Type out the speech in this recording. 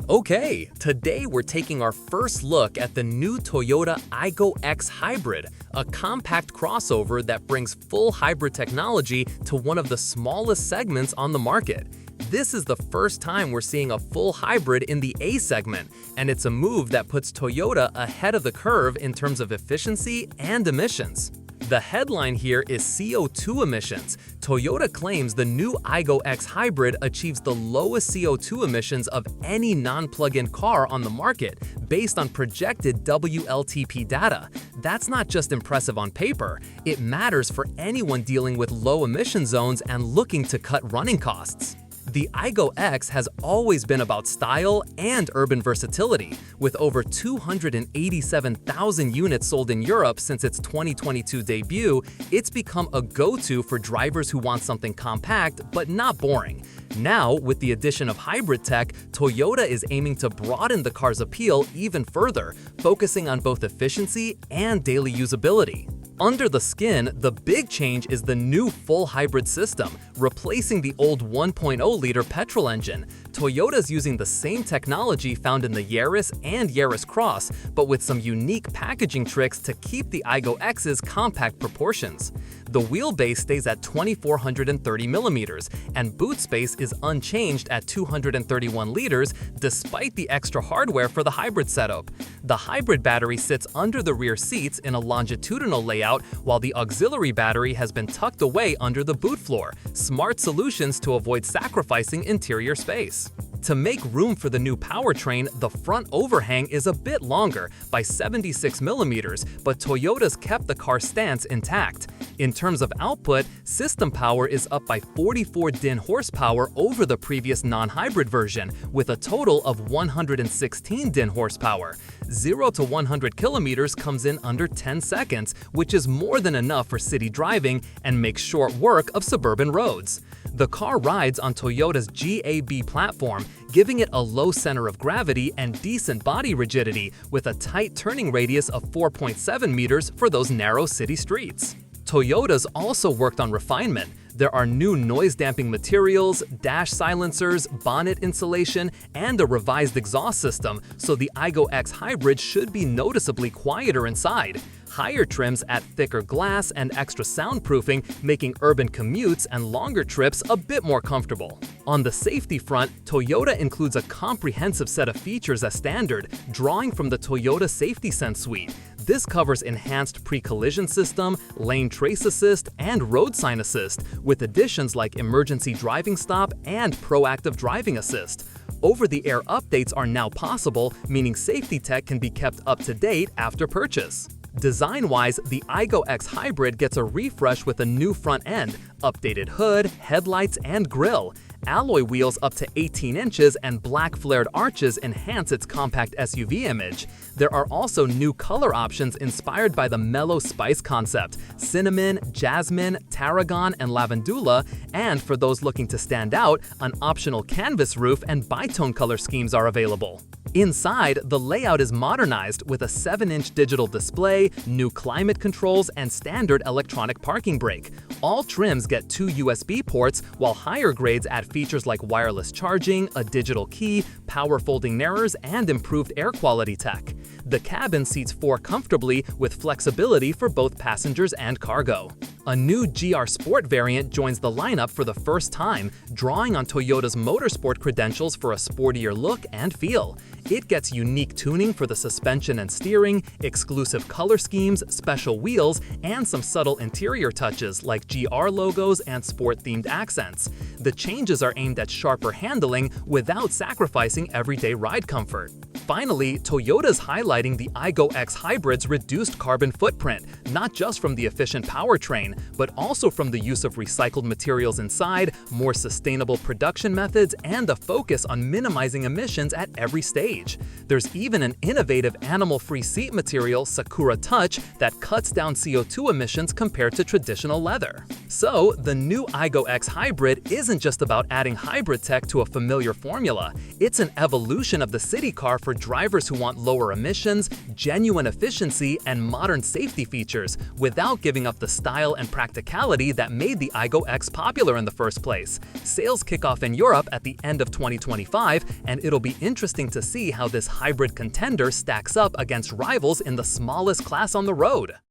Okay, today we're taking our first look at the new Toyota Aygo X Hybrid, a compact crossover that brings full hybrid technology to one of the smallest segments on the market. This is the first time we're seeing a full hybrid in the A segment, and it's a move that puts Toyota ahead of the curve in terms of efficiency and emissions. The headline here is CO2 emissions. Toyota claims the new Aygo X Hybrid achieves the lowest CO2 emissions of any non-plug-in car on the market based on projected WLTP data. That's not just impressive on paper, it matters for anyone dealing with low emission zones and looking to cut running costs. The Aygo X has always been about style and urban versatility. With over 287,000 units sold in Europe since its 2022 debut, it's become a go-to for drivers who want something compact but not boring. Now, with the addition of hybrid tech, Toyota is aiming to broaden the car's appeal even further, focusing on both efficiency and daily usability. Under the skin, the big change is the new full hybrid system, replacing the old 1.0-liter petrol engine. Toyota's using the same technology found in the Yaris and Yaris Cross, but with some unique packaging tricks to keep the Aygo X's compact proportions. The wheelbase stays at 2,430 millimeters, and boot space is unchanged at 231 liters despite the extra hardware for the hybrid setup. The hybrid battery sits under the rear seats in a longitudinal layout, while the auxiliary battery has been tucked away under the boot floor. Smart solutions to avoid sacrificing interior space. To make room for the new powertrain, the front overhang is a bit longer by 76 millimeters, but Toyota's kept the car's stance intact. In terms of output, system power is up by 44 DIN horsepower over the previous non-hybrid version, with a total of 116 DIN horsepower. 0 to 100 kilometers comes in under 10 seconds, which is more than enough for city driving and makes short work of suburban roads. The car rides on Toyota's GAB platform, giving it a low center of gravity and decent body rigidity, with a tight turning radius of 4.7 meters for those narrow city streets. Toyota's also worked on refinement. There are new noise-damping materials, dash silencers, bonnet insulation, and a revised exhaust system, so the Aygo X Hybrid should be noticeably quieter inside. Higher trims add thicker glass and extra soundproofing, making urban commutes and longer trips a bit more comfortable. On the safety front, Toyota includes a comprehensive set of features as standard, drawing from the Toyota Safety Sense suite. This covers enhanced pre-collision system, lane trace assist, and road sign assist, with additions like emergency driving stop and proactive driving assist. Over-the-air updates are now possible, meaning safety tech can be kept up to date after purchase. Design-wise, the Aygo X Hybrid gets a refresh with a new front end, updated hood, headlights, and grille. Alloy wheels up to 18 inches and black flared arches enhance its compact SUV image. There are also new color options inspired by the mellow spice concept: cinnamon, jasmine, tarragon, and lavandula, and for those looking to stand out, an optional canvas roof and bitone color schemes are available. Inside, the layout is modernized with a 7-inch digital display, new climate controls, and standard electronic parking brake. All trims get 2 USB ports, while higher grades add features like wireless charging, a digital key, power folding mirrors, and improved air quality tech. The cabin seats 4 comfortably with flexibility for both passengers and cargo. A new GR Sport variant joins the lineup for the first time, drawing on Toyota's motorsport credentials for a sportier look and feel. It gets unique tuning for the suspension and steering, exclusive color schemes, special wheels, and some subtle interior touches like GR logos and sport-themed accents. The changes are aimed at sharper handling without sacrificing everyday ride comfort. Finally, Toyota's highlighting the Aygo X Hybrid's reduced carbon footprint, not just from the efficient powertrain, but also from the use of recycled materials inside, more sustainable production methods, and a focus on minimizing emissions at every stage. There's even an innovative animal-free seat material, Sakura Touch, that cuts down CO2 emissions compared to traditional leather. So, the new Aygo X Hybrid isn't just about adding hybrid tech to a familiar formula. It's an evolution of the city car for for drivers who want lower emissions, genuine efficiency, and modern safety features, without giving up the style and practicality that made the Aygo X popular in the first place. Sales kick off in Europe at the end of 2025, and it'll be interesting to see how this hybrid contender stacks up against rivals in the smallest class on the road.